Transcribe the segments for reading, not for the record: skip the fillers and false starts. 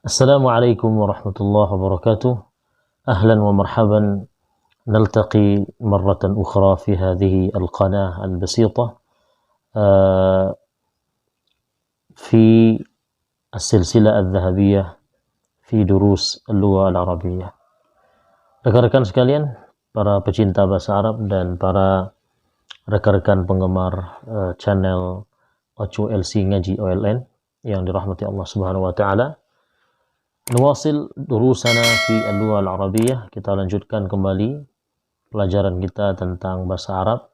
Assalamualaikum warahmatullahi wabarakatuh. أهلا ومرحبا. نلتقي مرة أخرى في هذه القناة البسيطة في السلسلة الذهبية في دروس اللغة العربية. Rekan-rekan sekalian, para pecinta bahasa Arab dan para rekan-rekan penggemar channel Ocho LC Ngaji OLN yang dirahmati Allah Subhanahu wa taala. Nuwasil durusana fi al-lugha al-arabiyyah. Kita lanjutkan kembali pelajaran kita tentang bahasa Arab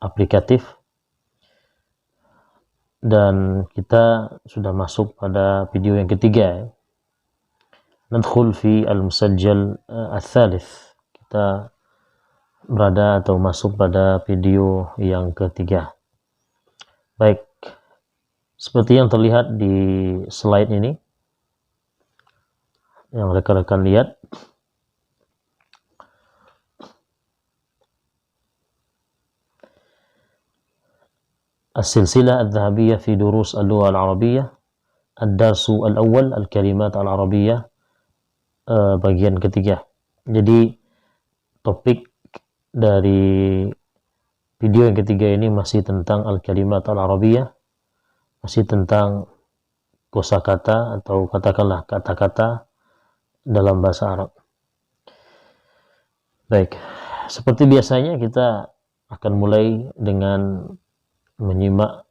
aplikatif, dan kita sudah masuk pada video yang ketiga. Nadkhul fi al-musajjal al-thalith. Kita berada atau masuk pada video yang ketiga. Baik, seperti yang terlihat di slide ini, yang rekan-rekan lihat, السلسلة الذهبية في دروس اللغة العربية، الدرس الأول الكلمات العربية, bagian ketiga. Jadi topik dari video yang ketiga ini masih tentang al-kalimat al-arabiyah, masih tentang kosakata atau katakanlah kata-kata dalam bahasa Arab. Baik, seperti biasanya kita akan mulai dengan menyimak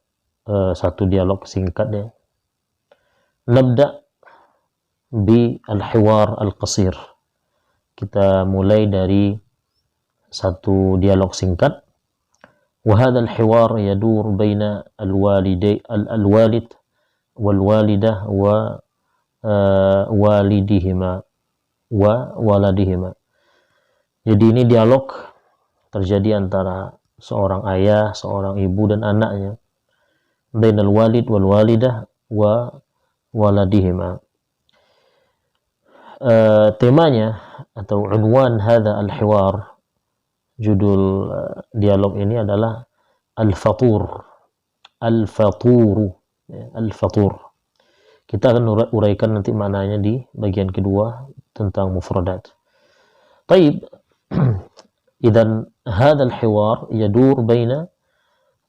satu dialog singkat ya. Nabda bi al-hiwar al-qasir. Kita mulai dari satu dialog singkat. Wa hadha al-hiwar yadur baina al-walid wal walidah wa walidihima wa waladihima. Jadi ini dialog terjadi antara seorang ayah, seorang ibu dan anaknya. Bainal walid wal walidah wa waladihima. Temanya atau unwan hadha al-hiwar, judul dialog ini adalah al-fatur. Al-faturu, al-fatur. Kita akan uraikan nanti maknanya di bagian kedua tentang mufradat. Taib. Idzan hadha al-hiwar yadur baina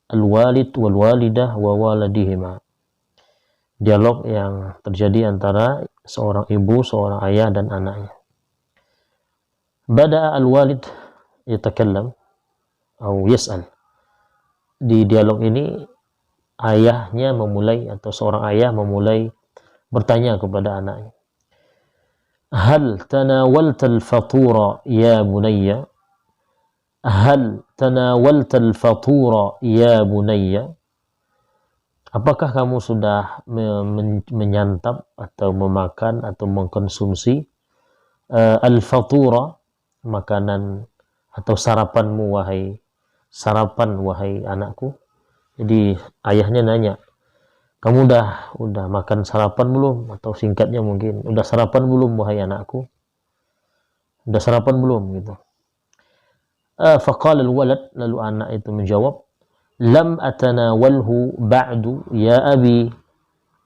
al-walid wal walidah wa waladihima. Dialog yang terjadi antara seorang ibu, seorang ayah dan anaknya. Bada al-walid yatakallam atau yas'al. Di dialog ini ayahnya memulai, atau seorang ayah memulai bertanya kepada anaknya. Hal tanawalta al-fatura ya bunayya? Hal tanawalta al-fatura ya bunayya? Apakah kamu sudah menyantap atau memakan atau mengkonsumsi al-fatura, makanan atau sarapanmu wahai anakku? Jadi ayahnya nanya, kamu udah makan sarapan belum? Atau singkatnya mungkin, udah sarapan belum wahai anakku? Udah sarapan belum gitu. Faqala al-walad, lalu anak itu menjawab, lam atanawalhu ba'du ya abi.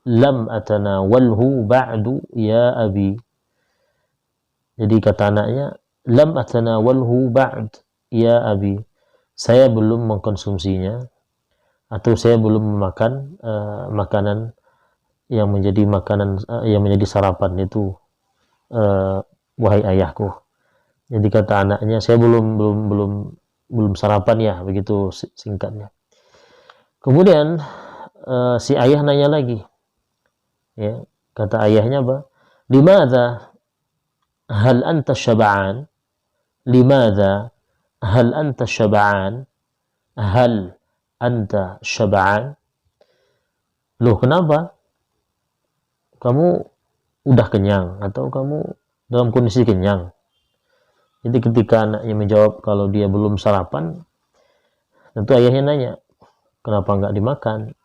Lam atanawalhu ba'du ya abi. Jadi kata anaknya, lam atanawalhu ba'd ya abi. Saya belum mengkonsumsinya, atau saya belum memakan makanan yang menjadi sarapan itu wahai ayahku. Jadi kata anaknya, saya belum sarapan ya, begitu singkatnya. Kemudian si ayah nanya lagi, ya, kata ayahnya apa? Limadha hal anta syab'an? Limadha hal anta syab'an? Hal anta syab'an? Loh, kenapa? Kamu udah kenyang atau kamu dalam kondisi kenyang? Jadi ketika anaknya menjawab kalau dia belum sarapan, tentu ayahnya nanya, kenapa nggak dimakan?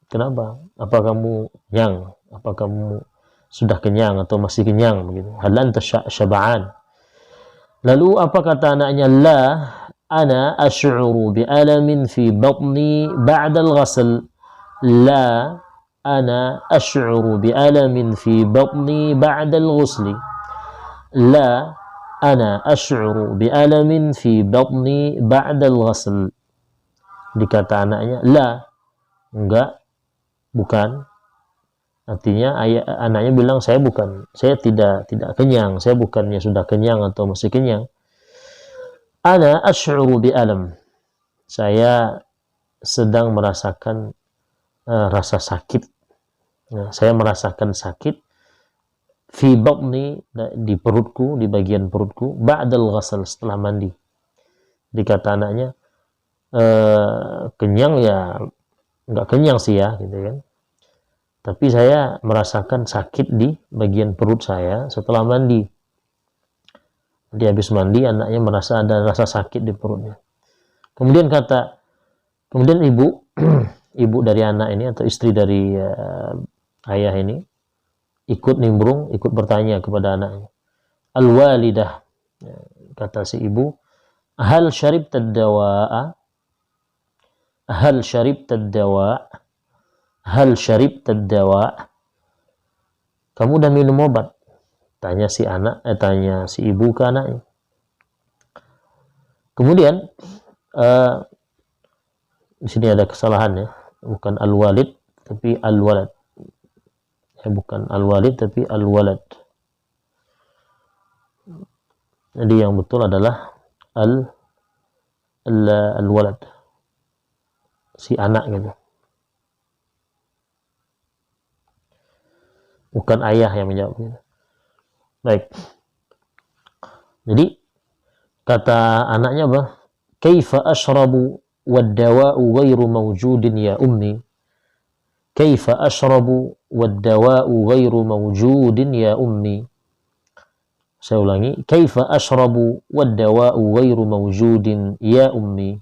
Kenapa? Apa kamu kenyang? Apa kamu sudah kenyang atau masih kenyang? Begitu. Hal anta syab'an? Lalu apa kata anaknya? La ana ash'uru bi alamin fi batni ba'da al-ghasl. La ana ash'uru bi'alamin fi batni ba'da al-ghusli. La, ana ash'uru bi'alamin fi batni ba'da al-ghusl. Dikata anaknya, la, enggak, bukan. Artinya anaknya bilang, saya tidak kenyang, saya bukannya sudah kenyang atau masih kenyang. Ana ash'uru bi'alam. Saya sedang merasakan rasa sakit. Saya merasakan sakit fi batni, di perutku, di bagian perutku, ba'dal ghasl, setelah mandi. Dikata anaknya, kenyang ya enggak kenyang sih ya, gitu kan. Tapi saya merasakan sakit di bagian perut saya setelah mandi. Dia habis mandi, anaknya merasa ada rasa sakit di perutnya. Kemudian ibu, ibu dari anak ini atau istri dari ayah ini ikut nimbrung, ikut bertanya kepada anaknya. Al-walidah, kata si ibu, hal syaribta ad-dawa'a? Hal syaribta ad-dawa'? Hal syaribta ad-dawa'? Kamu udah minum obat? Tanya si ibu ke anaknya. Kemudian di sini ada kesalahan ya, bukan al-walid tapi al-walad. Bukan al-walid tapi al-walad. Jadi yang betul adalah al-walad, si anak gitu. Bukan ayah yang menjawab gitu. Baik. Jadi kata anaknya apa? Kaifa ashrabu wad-dawa'u ghairu mawjudin ya ummi? Kaifa ashrabu wad-dawa'u ghairu mawjudin ya ummi? Saya ulangi, kaifa ashrabu wad-dawa'u ghairu mawjudin ya ummi?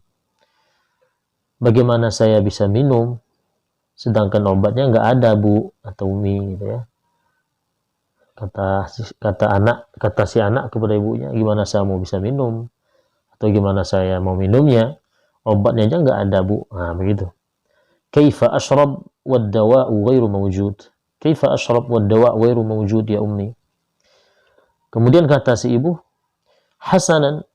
Bagaimana saya bisa minum sedangkan obatnya enggak ada, Bu atau Umi, gitu ya. Kata si anak kepada ibunya, gimana saya mau bisa minum, atau gimana saya mau minumnya, obatnya aja nggak ada, Bu. Nah, begitu. Kaifa ashrab wad dawa'u ghairu mawjud? Kaifa ashrab wad dawa'u ghairu mawjud ya ummi? Kemudian kata si ibu, hasanan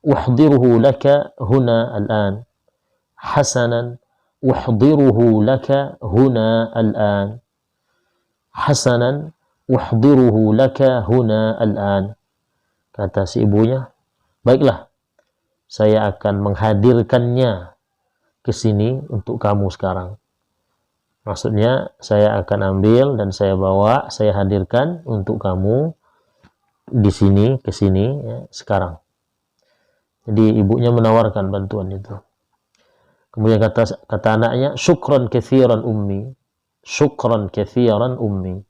uhdiruhu laka huna al-an. Hasanan uhdiruhu laka huna al-an. Hasanan uhdiruhu laka huna al-an. Kata si ibunya, baiklah, saya akan menghadirkannya ke sini untuk kamu sekarang. Maksudnya, saya akan ambil dan saya bawa, saya hadirkan untuk kamu di sini, ke sini ya, sekarang. Jadi ibunya menawarkan bantuan itu. Kemudian kata anaknya, syukran kathiran ummi. Syukran kathiran ummi.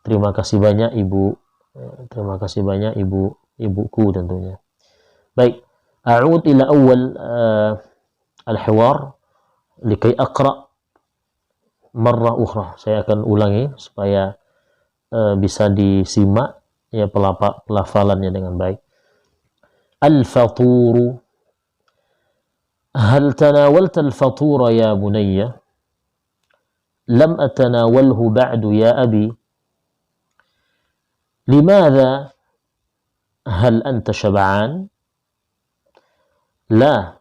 Terima kasih banyak ibu. Terima kasih banyak ibuku tentunya. Baik. A'ud ila awal al-hiwar likai aqra' marrah ukhra. Saya akan ulangi supaya bisa disimak ya pelafalannya dengan baik. Al-faturu. Hal tanawalta al-fatura ya bunayya? Lam atanawalhu ba'du ya abi. لماذا؟ هل أنت شبعان؟ لا،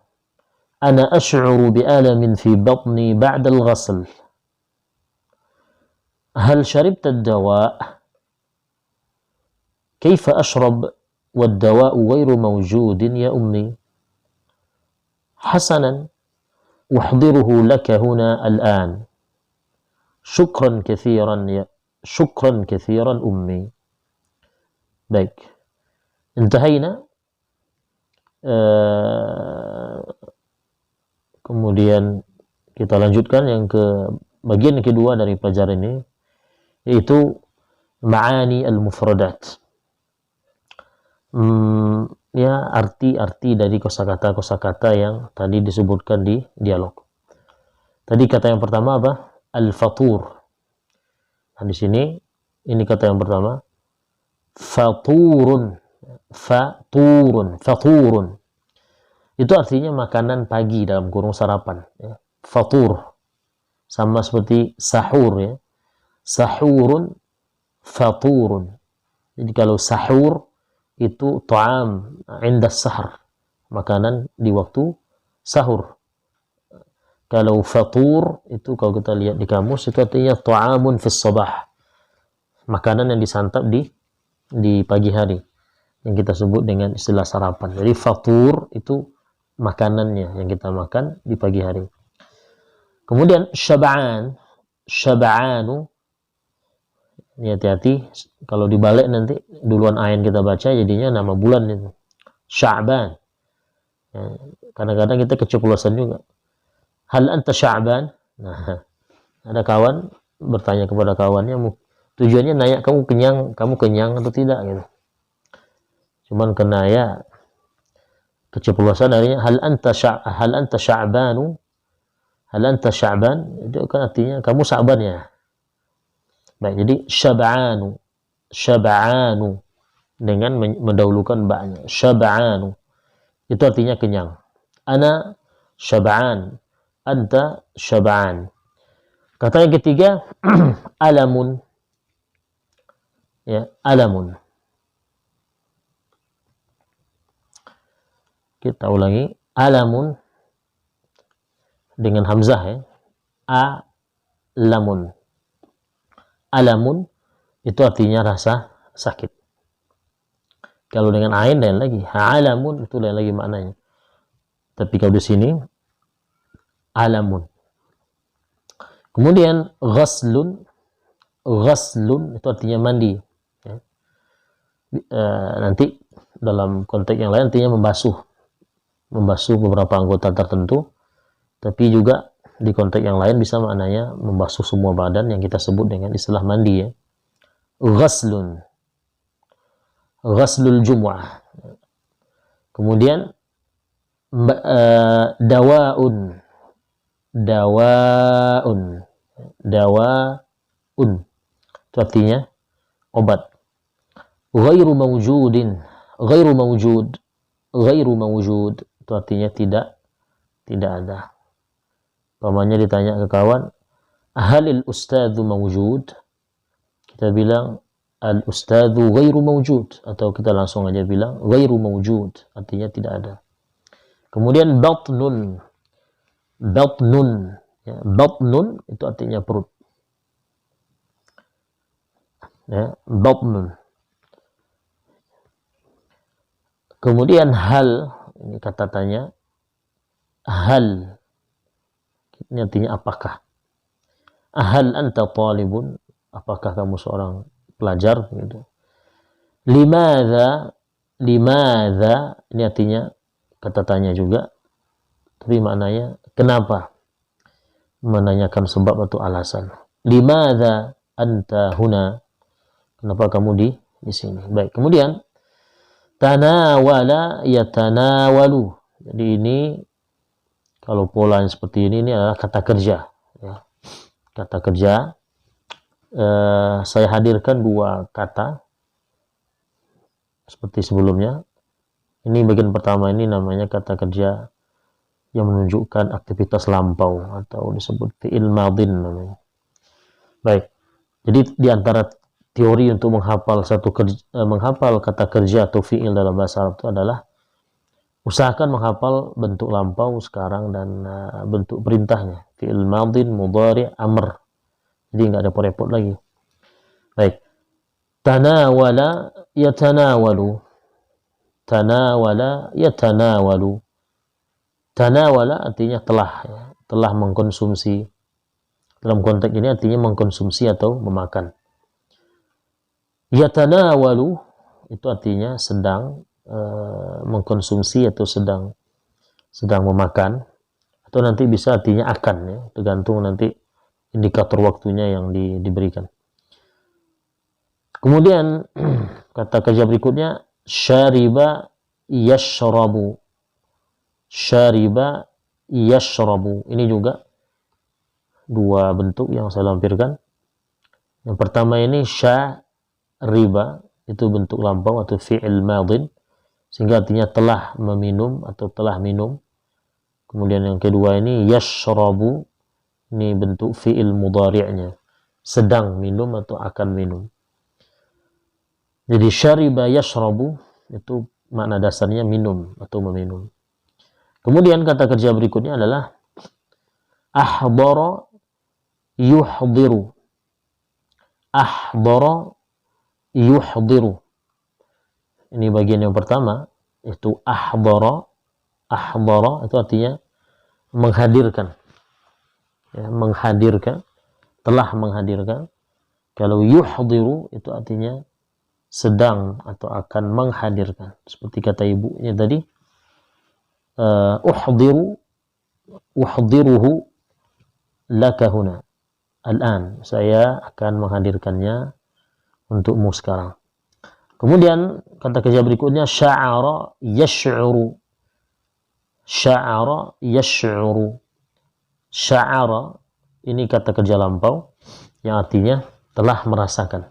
أنا أشعر بألم في بطني بعد الغسل. هل شربت الدواء؟ كيف أشرب والدواء غير موجود يا أمي؟ حسنا، أحضره لك هنا الآن. شكرا كثيرا أمي. Baik, intahayna. Kemudian kita lanjutkan yang ke bagian kedua dari pelajaran ini, yaitu ma'ani al-mufradat. Ya, arti-arti dari kosakata yang tadi disebutkan di dialog. Tadi kata yang pertama apa? Al-fatur. Nah, di sini ini kata yang pertama. Faturun. Itu artinya makanan pagi dalam kurung sarapan. Ya. Fatur. sama seperti sahur ya. Sahurun, faturun. Jadi kalau sahur itu ta'am inda sahar, makanan di waktu sahur. Kalau fatur itu kalau kita lihat di kamus itu artinya ta'amun fis sabah, makanan yang disantap di pagi hari, yang kita sebut dengan istilah sarapan. Jadi fatur itu makanannya yang kita makan di pagi hari. Kemudian syab'an, syab'anu, ini hati-hati kalau dibalik nanti duluan ain kita baca jadinya nama bulan itu. Sya'ban. Ya, kadang-kadang kita keceplosan juga. Hal anta Sya'ban? Nah, ada kawan bertanya kepada kawannya, tujuannya nanya kamu kenyang atau tidak gitu. Cuman kena ya keceplosan darinya hal anta Sya'banu? Hal anta Sya'ban? Itu kan artinya kamu Sya'ban ya. Baik, jadi syab'anu dengan mendahulukan ba'nya. Syab'anu itu artinya kenyang. Ana syab'an, anta syab'an. Kata yang ketiga alamun. Ya, alamun. Kita ulangi, alamun dengan hamzah ya. Alamun. Alamun itu artinya rasa sakit. Kalau dengan ain lain lagi, alamun itu lain lagi maknanya. Tapi kalau di sini alamun. Kemudian ghaslun, ghaslun itu artinya mandi. Ya. Nanti dalam konteks yang lain artinya membasuh beberapa anggota tertentu. Tapi juga di konteks yang lain bisa maknanya membasuh semua badan yang kita sebut dengan istilah mandi ya. Ghaslun, ghaslul jumu'ah. Kemudian dawaun, dawaun, dawaun itu artinya obat. Ghairu mawjudin, ghairu mawjud, ghairu mawjud itu artinya tidak ada. Pamannya ditanya ke kawan, halil ustadzu mawjud? Kita bilang al ustadzu ghairu mawjud, atau kita langsung aja bilang ghairu mawjud, artinya tidak ada. Kemudian batnun, batnun ya, batnun itu artinya perut ya, batnun. Kemudian hal, ini kata tanya, hal ini artinya apakah. Hal anta talibun, apakah kamu seorang pelajar gitu. Limadza, limadza ini artinya kata tanya juga, tapi maknanya kenapa, menanyakan sebab atau alasan. Limadza anta huna, kenapa kamu di sini. Baik, kemudian tanawala yatanawalu, jadi ini kalau pola yang seperti ini adalah kata kerja ya. Kata kerja, saya hadirkan dua kata seperti sebelumnya. Ini bagian pertama, ini namanya kata kerja yang menunjukkan aktivitas lampau atau disebut fi'il madin namanya. Baik, jadi di antara teori untuk menghafal menghafal kata kerja atau fi'il dalam bahasa Arab itu adalah usahakan menghafal bentuk lampau sekarang dan bentuk perintahnya. Fi'il madin, mudhari', amr. Jadi nggak ada repot lagi. Baik. Tanawala yatanawalu. Tanawala yatanawalu. Tanawala artinya telah ya. Telah mengkonsumsi. Dalam konteks ini artinya mengkonsumsi atau memakan. Yatanawalu itu artinya sedang mengkonsumsi atau sedang memakan, atau nanti bisa artinya akan ya, tergantung nanti indikator waktunya yang diberikan. Kemudian kata kerja berikutnya syariba yashrabu, syariba yashrabu, ini juga dua bentuk yang saya lampirkan. Yang pertama ini syariba, itu bentuk lampau atau fi'il madin, sehingga artinya telah meminum atau telah minum. Kemudian yang kedua ini yashrabu, Ini bentuk fi'il mudhari'nya. Sedang minum atau akan minum. Jadi syariba yashrabu itu makna dasarnya minum atau meminum. Kemudian kata kerja berikutnya adalah ahdara yuhdiru. Ahdara yuhdiru. Ini bagian yang pertama, itu ahdara. Ahdara itu artinya menghadirkan. Ya, menghadirkan, telah menghadirkan. Kalau yuhdiru itu artinya sedang atau akan menghadirkan. Seperti kata ibunya tadi, uhdiruhu laka huna. Al-an, saya akan menghadirkannya untukmu sekarang. Kemudian kata kerja berikutnya sya'ara yash'uru. Sya'ara yash'uru. Sya'ara ini kata kerja lampau yang artinya telah merasakan.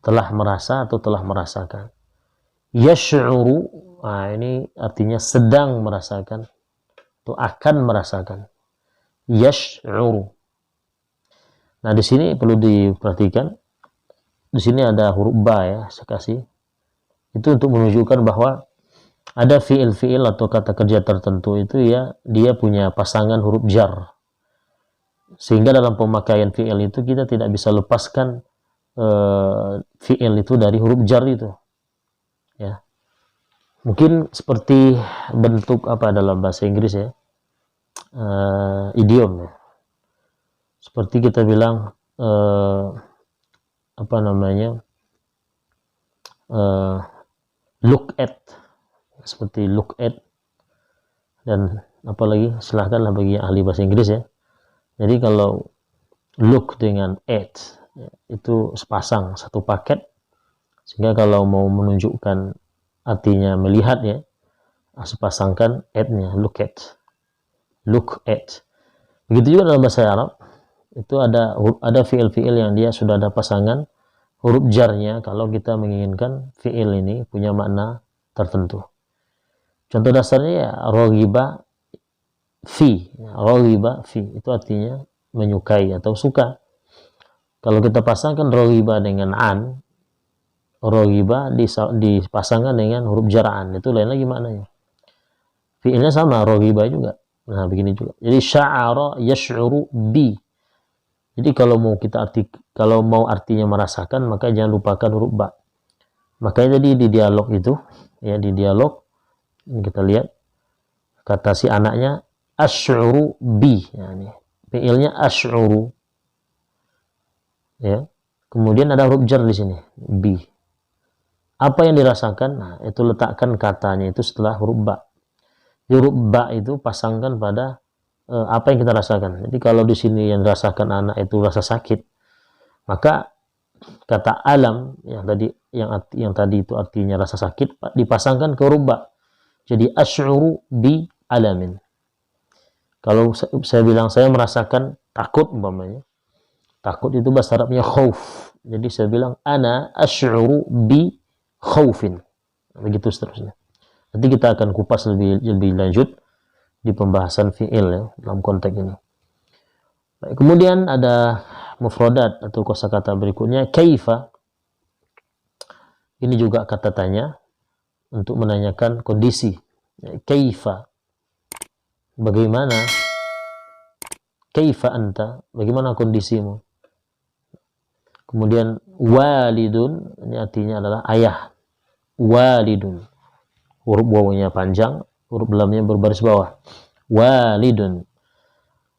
Telah merasa atau telah merasakan. Yash'uru, nah ini artinya sedang merasakan atau akan merasakan. Yash'uru. Nah, di sini perlu diperhatikan. Di sini ada huruf ba ya, saya kasih. Itu untuk menunjukkan bahwa ada fiil-fiil atau kata kerja tertentu itu ya dia punya pasangan huruf jar. Sehingga dalam pemakaian fiil itu kita tidak bisa lepaskan fiil itu dari huruf jar itu. Ya. Mungkin seperti bentuk apa dalam bahasa Inggris ya? Idiom ya. Seperti kita bilang apa namanya, look at, seperti look at, dan apalagi silahkanlah bagi ahli bahasa Inggris ya. Jadi kalau look dengan at ya, itu sepasang, satu paket, sehingga kalau mau menunjukkan artinya melihat ya, sepasangkan at-nya, look at, look at. Begitu juga dalam bahasa Arab. Itu ada fiil-fiil yang dia sudah ada pasangan huruf jarnya kalau kita menginginkan fiil ini punya makna tertentu. Contoh dasarnya ya raghiba fi. Raghiba fi itu artinya menyukai atau suka. Kalau kita pasangkan raghiba dengan an, raghiba dipasangkan dengan huruf jar an, itu lain lagi maknanya. Fiilnya sama, raghiba juga. Nah, begini juga. Jadi sya'ara yash'uru bi. Jadi kalau mau artinya merasakan, maka jangan lupakan huruf ba. Makanya tadi di dialog itu, ya di dialog ini kita lihat kata si anaknya asy'uru bi, ya, ini fiilnya asy'uru. Ya. Kemudian ada huruf jar di sini, bi. Apa yang dirasakan? Nah, itu letakkan katanya itu setelah huruf ba. Huruf ba itu pasangkan pada apa yang kita rasakan. Jadi kalau di sini yang dirasakan anak itu rasa sakit, maka kata alam yang tadi itu artinya rasa sakit dipasangkan ke huruf ba. Jadi asy'uru bi alamin. Kalau saya bilang saya merasakan takut umpamanya. Takut itu bahasa Arabnya khauf. Jadi saya bilang ana asy'uru bi khaufin. Begitu seterusnya. Nanti kita akan kupas lebih lanjut di pembahasan fi'il ya, dalam konteks ini. Baik, kemudian ada mufradat atau kosakata berikutnya kaifa. Ini juga kata tanya untuk menanyakan kondisi. Kaifa, bagaimana? Kaifa anta, bagaimana kondisimu? Kemudian walidun, ini artinya adalah ayah. Walidun, huruf wawunya panjang, huruf lamnya berbaris bawah. Walidun.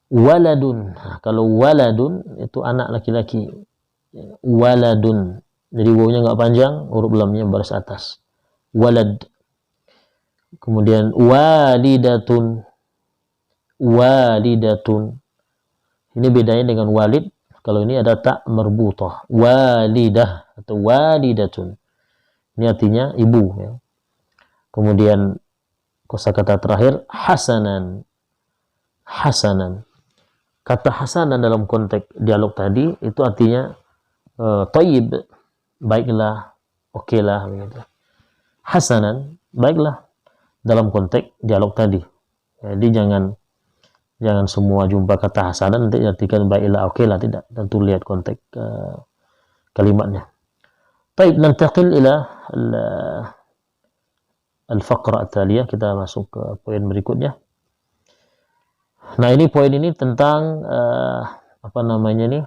Waladun. Nah, kalau waladun itu anak laki-laki. Waladun. Jadi wawunya nggak panjang, huruf lamnya baris atas. Walad. Kemudian walidatun. Walidatun. Ini bedanya dengan walid. Kalau ini ada tak merbutah. Walidah atau walidatun. Ini artinya ibu. Ya. Kemudian kosakata terakhir hasanan. Hasanan. Kata hasanan dalam konteks dialog tadi itu artinya thayyib, baiklah, okelah begitu. Hasanan, baiklah dalam konteks dialog tadi. Jadi jangan Jangan semua jumpa kata hasanan nanti artikan baiklah, oke lah, tidak. Tentu lihat konteks kalimatnya. Baik, nantaqil ila al-faqra at-taliyah, kita masuk ke poin berikutnya. Nah, ini poin ini tentang apa namanya nih?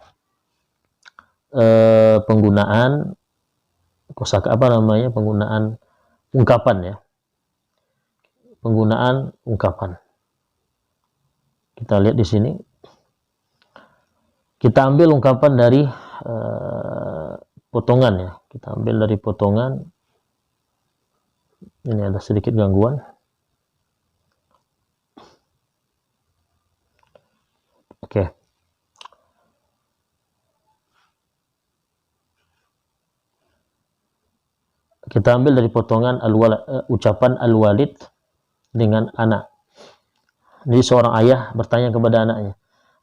Penggunaan kosakata, apa namanya? Penggunaan ungkapan ya. Penggunaan ungkapan. Kita lihat di sini. Kita ambil ungkapan dari potongan ya. Kita ambil dari potongan. Ini ada sedikit gangguan. Oke. Kita ambil dari potongan ucapan al-walid dengan anak. Jadi seorang ayah bertanya kepada anaknya,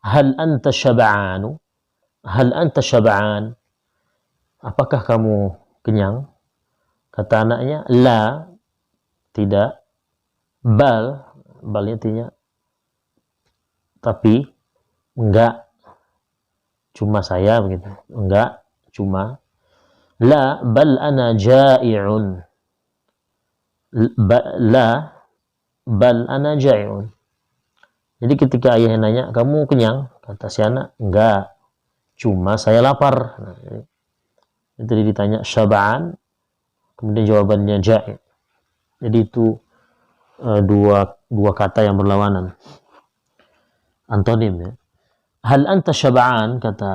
hal anta syab'anu? Hal anta syab'an? Apakah kamu kenyang? Kata anaknya, la, tidak. Bal artinya tapi, enggak. Cuma saya begitu. Enggak, cuma. La, bal ana ja'i'un. La, bal ana ja'i'un. Jadi ketika ayahnya nanya, kamu kenyang? Kata si anak, enggak. Cuma saya lapar. Nah, itu ditanya syab'an, kemudian jawabannya ja'i'. Jadi itu dua kata yang berlawanan. Antonim ya. Hal anta syab'an, kata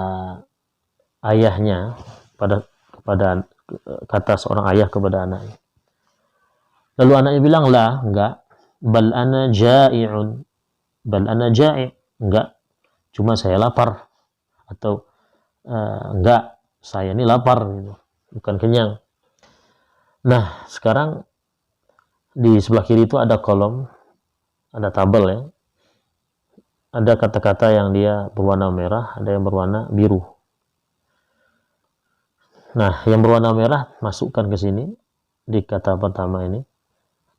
ayahnya kata seorang ayah kepada anaknya. Lalu anaknya bilang, la, enggak. Bal ana ja'i'un. Bal ana ja'i', enggak, cuma saya lapar. Atau enggak, saya ini lapar gitu, bukan kenyang. Nah, sekarang di sebelah kiri itu ada kolom, ada tabel ya. Ada kata-kata yang dia berwarna merah, ada yang berwarna biru. Nah, yang berwarna merah masukkan ke sini di kata pertama ini.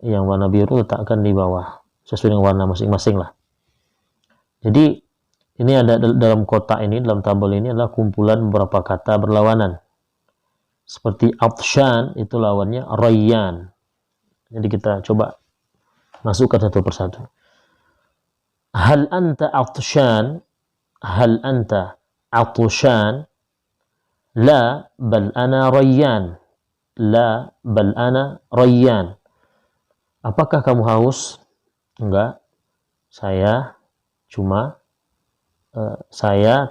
Yang warna biru letakkan di bawah sesuai dengan warna masing-masing lah. Jadi ini ada dalam kotak ini, dalam tabel ini adalah kumpulan beberapa kata berlawanan. Seperti atsyan itu lawannya rayyan. Jadi kita coba masukkan satu persatu. Hal anta atsyan? Hal anta atsyan? La, bal ana rayyan. La, bal ana rayyan. Apakah kamu haus? Enggak. Saya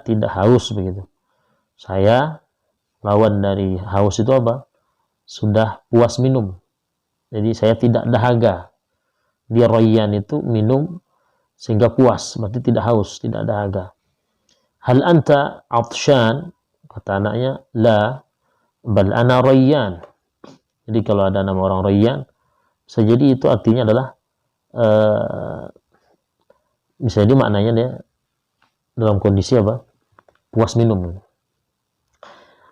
tidak haus begitu. Saya, lawan dari haus itu apa? Sudah puas minum. Jadi saya tidak dahaga. Dia rayyan itu minum sehingga puas, berarti tidak haus, tidak dahaga. Hal anta atsyan? Kata anaknya, la, bal ana rayyan. Jadi kalau ada nama orang rayyan, bisa jadi itu artinya adalah bisa jadi maknanya dia dalam kondisi apa? Puas minum.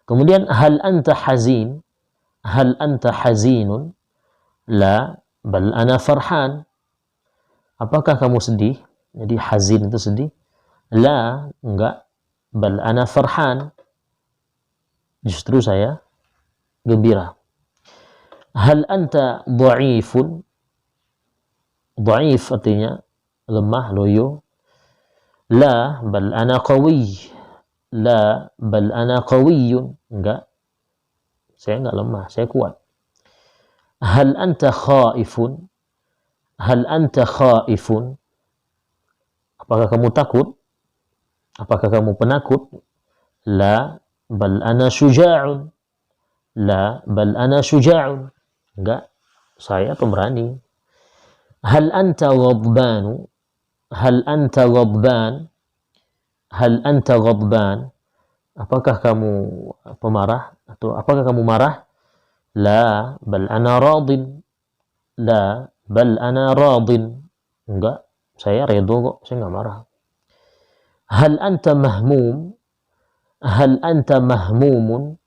Kemudian hal anta hazin? Hal anta hazinun? La, bal ana farhan. Apakah kamu sedih? Jadi hazin itu sedih. La, enggak. Bal ana farhan. Justru saya gembira. Hal anta dha'ifun? Dha'if artinya lemah, loyo. La, bal ana qawi. La, bal ana qawiyyun. Enggak. Saya enggak lemah, saya kuat. Hal anta khaifun? Hal anta khaifun? Apakah kamu takut? Apakah kamu penakut? La, bal ana syuja'un. La, bal ana syuja'un. Enggak, saya pemberani. Hal anta ghadbanu? Hal anta ghadban? Hal anta ghadban? Apakah kamu pemarah? Atau apakah kamu marah? La, bal ana radin. La, bal ana radin. Enggak, saya redho kok, saya enggak marah. Hal anta mahmum? Hal anta mahmumun?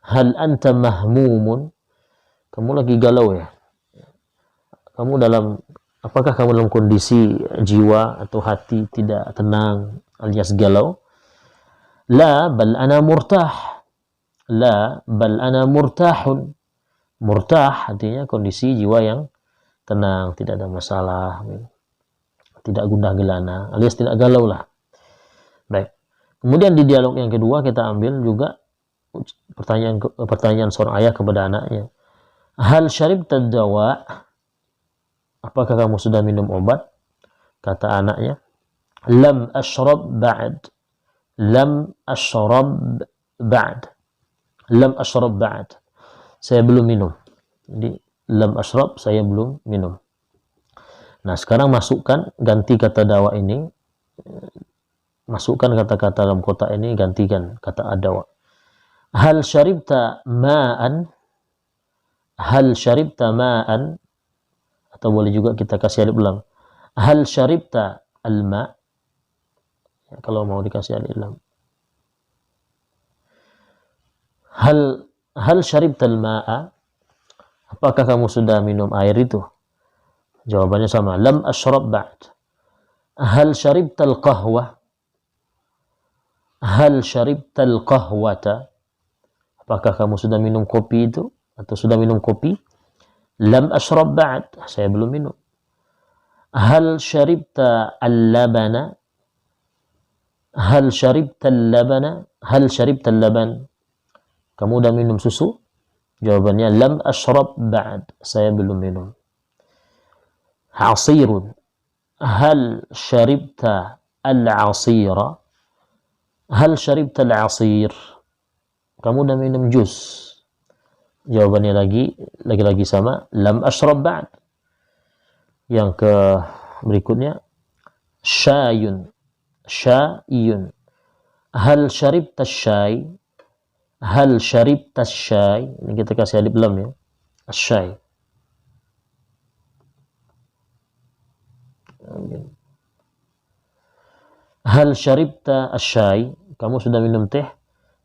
Hal anta mahmumun? Kamu lagi galau ya? Kamu dalam Apakah kamu dalam kondisi jiwa atau hati tidak tenang alias galau? La bal ana murtah. La bal ana murtahun. Murtah artinya kondisi jiwa yang tenang, tidak ada masalah, tidak gundah gelana, alias tidak galau lah. Baik. Kemudian di dialog yang kedua kita ambil juga pertanyaan seorang ayah kepada anaknya. Hal syaribta dawa? Apakah kamu sudah minum obat? Kata anaknya, lam ashrab ba'd. Lam ashrab ba'd. Lam ashrab ba'd. Saya belum minum. Jadi lam ashrab, saya belum minum. Nah, sekarang masukkan, ganti kata dawa ini, masukkan kata-kata dalam kotak ini, gantikan kata adawa. Hal syaribta ma'an? Hal syaribta ma'an? Atau boleh juga kita kasih alif lam. Hal syaribta al-ma'? Ya, kalau mau dikasih alif lam. Hal syaribta al-ma'a? Apakah kamu sudah minum air itu? Jawabannya sama. Lam ashrab ba'd. Hal syaribta al-qahwa? Hal syaribta al-qahwata? Apakah kamu sudah minum kopi itu? Atau sudah minum kopi? Lam ashrab ba'd. Saya belum minum. Hal syaribta al-labana? Hal syaribta al-labana? Hal syaribta al-laban? Kamu udah minum susu? Jawabannya lam ashrab ba'd. Saya belum minum. Asirun. Hal syaribta al-asira? Hal syaribta al-asir? Kamu udah minum jus? Jawabannya lagi sama, lam ashrab ba'd. Yang ke berikutnya, syayun. Syayun. Hal syaribta syai? Hal syaribta syai? Ini kita kasih alif lam ya. Syai. Hal syaribta syai? Kamu sudah minum teh?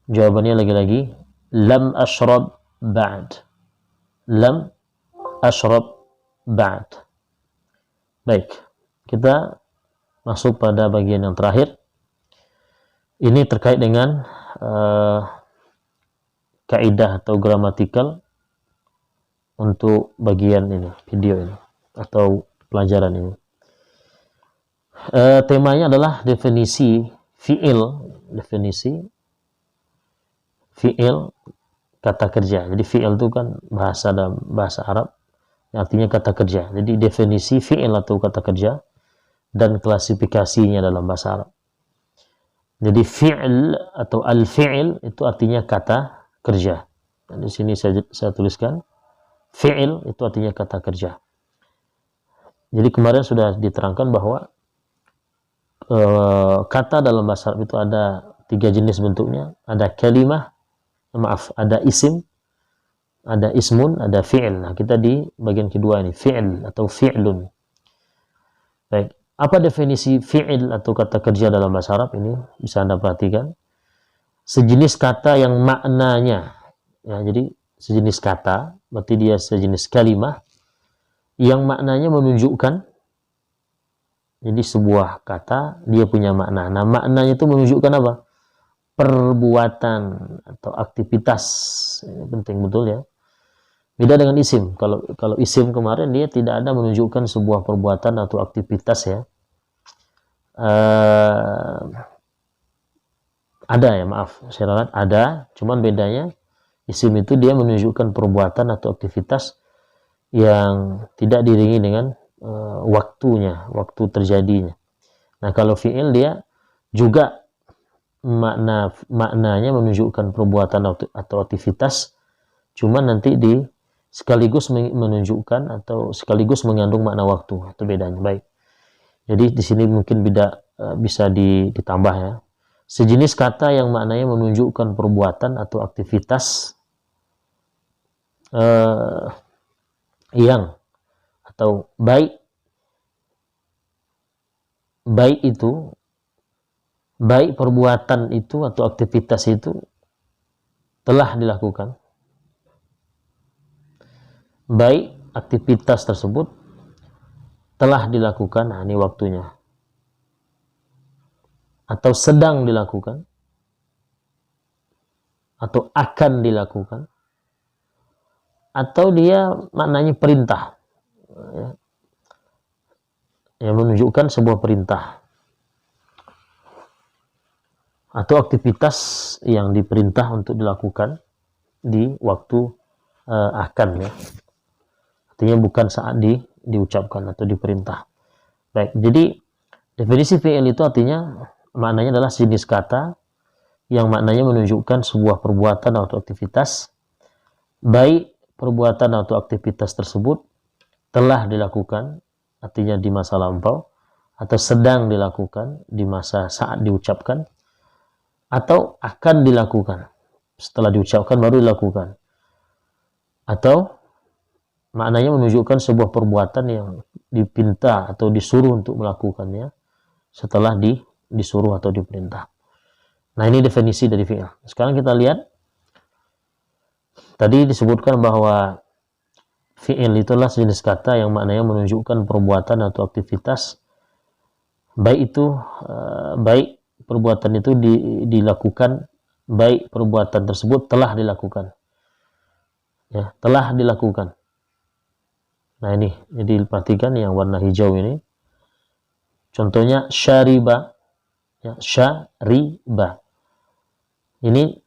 Jawabannya lagi lam ashrab ba'd. Lam ashrab ba'd. Baik, kita masuk pada bagian yang terakhir. Ini terkait dengan kaidah atau gramatikal untuk bagian ini, video ini atau pelajaran ini. Temanya adalah definisi fi'il, kata kerja. Jadi fi'il itu kan bahasa dalam bahasa Arab yang artinya kata kerja. Jadi definisi fi'il atau kata kerja dan klasifikasinya dalam bahasa Arab. Jadi fi'il atau al-fi'il itu artinya kata kerja. Dan di sini saya tuliskan fi'il itu artinya kata kerja. Jadi kemarin sudah diterangkan bahwa kata dalam bahasa Arab itu ada 3 jenis bentuknya. Ada kalimah, ada isim, ada ismun, ada fi'il. Nah, kita di bagian kedua ini, fi'il atau fi'lun. Baik, apa definisi fi'il atau kata kerja dalam bahasa Arab ini? Bisa Anda perhatikan. Sejenis kata yang maknanya, ya, jadi sejenis kata, berarti dia sejenis kalimah yang maknanya menunjukkan. Jadi sebuah kata dia punya makna. Nah, maknanya itu menunjukkan apa? Perbuatan atau aktivitas. Ini penting betul ya. Beda dengan isim. Kalau isim kemarin dia tidak ada menunjukkan sebuah perbuatan atau aktivitas ya. Ada ya, maaf. Saya ralat ada, cuman bedanya isim itu dia menunjukkan perbuatan atau aktivitas yang tidak diiringi dengan waktunya, waktu terjadinya. Nah, kalau fi'il dia juga maknanya menunjukkan perbuatan atau aktivitas, cuman nanti sekaligus menunjukkan atau sekaligus mengandung makna waktu. Itu bedanya. Baik. Jadi di sini mungkin bisa ditambah ya. Sejenis kata yang maknanya menunjukkan perbuatan atau aktivitas yang atau baik perbuatan itu atau aktivitas itu telah dilakukan, baik aktivitas tersebut telah dilakukan, nah ini waktunya, atau sedang dilakukan, atau akan dilakukan, atau dia maknanya perintah, ya, yang menunjukkan sebuah perintah atau aktivitas yang diperintah untuk dilakukan di waktu akan, ya. Artinya bukan saat diucapkan atau diperintah. Baik, jadi definisi fi'il itu artinya maknanya adalah jenis kata yang maknanya menunjukkan sebuah perbuatan atau aktivitas, baik perbuatan atau aktivitas tersebut telah dilakukan, artinya di masa lampau, atau sedang dilakukan di masa saat diucapkan, atau akan dilakukan setelah diucapkan baru dilakukan, atau maknanya menunjukkan sebuah perbuatan yang dipinta atau disuruh untuk melakukannya setelah disuruh atau diperintah. Nah, ini definisi dari fi'il. Sekarang kita lihat, tadi disebutkan bahwa fi'il itulah jenis kata yang maknanya menunjukkan perbuatan atau aktivitas, baik perbuatan itu dilakukan, baik perbuatan tersebut telah dilakukan, ya, telah dilakukan. Nah, ini jadi perhatikan yang warna hijau ini, contohnya syariba, ya, syariba ini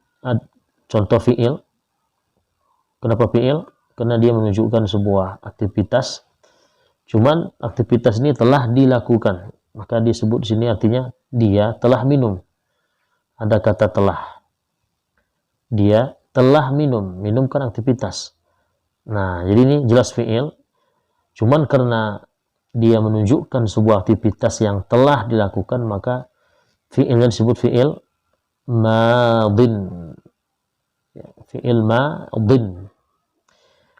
contoh fi'il. Kenapa fi'il? Karena dia menunjukkan sebuah aktivitas, cuman aktivitas ini telah dilakukan, maka disebut di sini artinya dia telah minum. Ada kata telah, dia telah minum, minum kan aktivitas. Nah, jadi ini jelas fi'il, cuman karena dia menunjukkan sebuah aktivitas yang telah dilakukan, maka fi'ilnya disebut fi'il madin, ya, fi'il madin.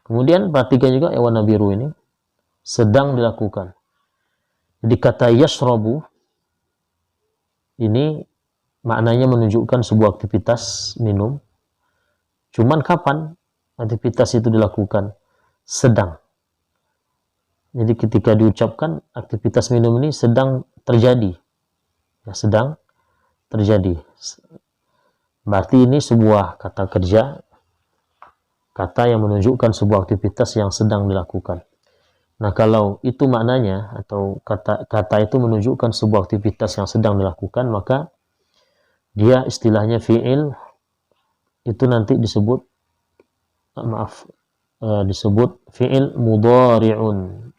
Kemudian perhatikan juga yang warna biru ini, sedang dilakukan. Jadi kata yashrabu ini maknanya menunjukkan sebuah aktivitas minum, cuman kapan aktivitas itu dilakukan? Sedang. Jadi ketika diucapkan, aktivitas minum ini sedang terjadi, ya, sedang terjadi. Berarti ini sebuah kata kerja, kata yang menunjukkan sebuah aktivitas yang sedang dilakukan. Nah, kalau itu maknanya, atau kata itu menunjukkan sebuah aktivitas yang sedang dilakukan, maka dia istilahnya fi'il itu nanti disebut disebut fi'il mudhari'un.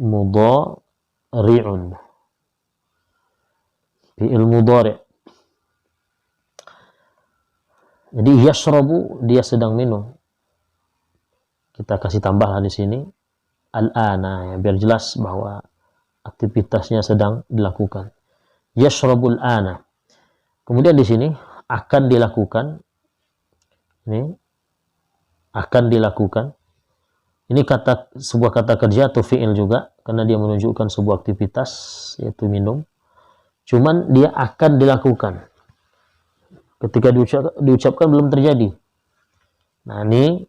Mudhari'un, fi'il mudhari'. Jadi yashrabu, dia sedang minum. Kita kasih tambahan di sini al-ana, ya, biar jelas bahwa aktivitasnya sedang dilakukan. Yashrabul ana. Kemudian di sini akan dilakukan. Ini akan dilakukan. Ini sebuah kata kerja atau fi'il juga, karena dia menunjukkan sebuah aktivitas, yaitu minum. Cuman dia akan dilakukan. Ketika diucapkan belum terjadi. Nah, ini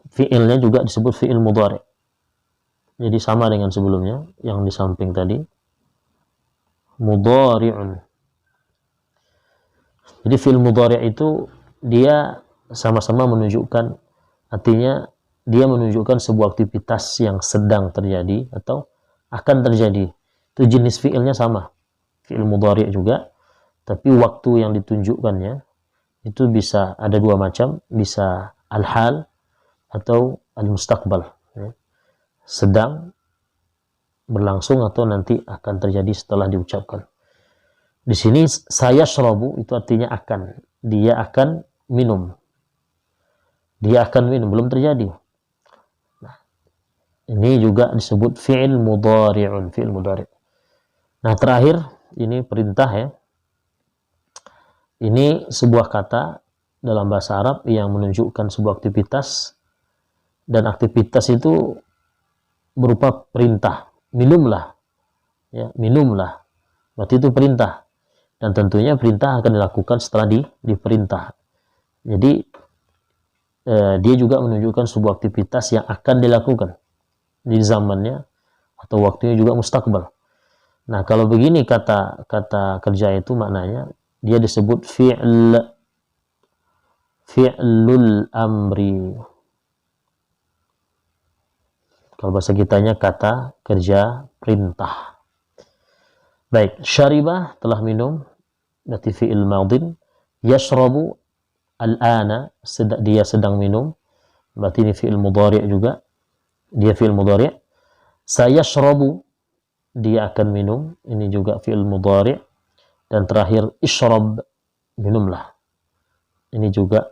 fi'ilnya juga disebut fi'il mudhari'. Jadi sama dengan sebelumnya yang di samping tadi. Mudhari'un. Jadi fi'il mudhari' itu dia sama-sama menunjukkan, artinya dia menunjukkan sebuah aktivitas yang sedang terjadi atau akan terjadi. Itu jenis fi'ilnya sama. Fi'il mudhari' juga, tapi waktu yang ditunjukkannya itu bisa ada dua macam, bisa al-hal atau al-mustaqbal, ya. Sedang berlangsung atau nanti akan terjadi setelah diucapkan. Di sini saya syarabu itu artinya akan, dia akan minum. Dia akan minum, belum terjadi. Nah, ini juga disebut fi'il mudhari'un, fi'il mudhari'. Nah, terakhir ini perintah, ya. Ini sebuah kata dalam bahasa Arab yang menunjukkan sebuah aktivitas, dan aktivitas itu berupa perintah. Minumlah, ya, minumlah. Berarti itu perintah, dan tentunya perintah akan dilakukan setelah diperintah. Jadi dia juga menunjukkan sebuah aktivitas yang akan dilakukan di zamannya atau waktunya juga mustaqbal. Nah, kalau begini kata kerja itu maknanya dia disebut fi'lul amri. Kalau bahasa kitanya kata kerja perintah. Baik, syaribah telah minum, berarti fi'il madin. Yashrabu al-ana, dia sedang minum, berarti ini fi'il mudhari' juga. Dia fi'il mudhari'. Sayashrabu, dia akan minum, ini juga fi'il mudhari'. Dan terakhir ishrab, minumlah. Ini juga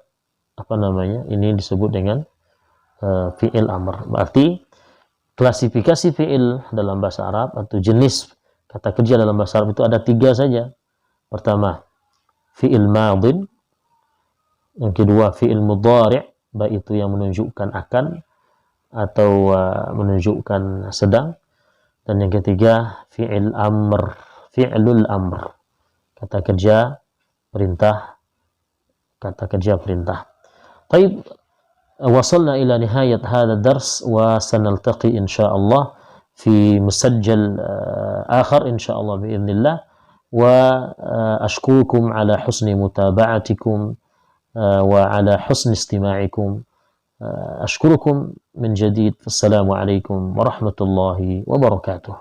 ini disebut dengan fi'il amr. Berarti klasifikasi fi'il dalam bahasa Arab atau jenis kata kerja dalam bahasa Arab itu ada 3 saja. Pertama, fi'il madin. Yang kedua, fi'il mudhari', baik itu yang menunjukkan akan atau menunjukkan sedang. Dan yang ketiga, fi'il amr, fi'lul amr. Kata kerja perintah, kata kerja perintah. Baik, وصلنا إلى نهاية هذا الدرس وسنلتقي إن شاء الله في مسجل آخر إن شاء الله بإذن الله وأشكركم على حسن متابعتكم وعلى حسن استماعكم أشكركم من جديد. السلام عليكم ورحمة الله وبركاته.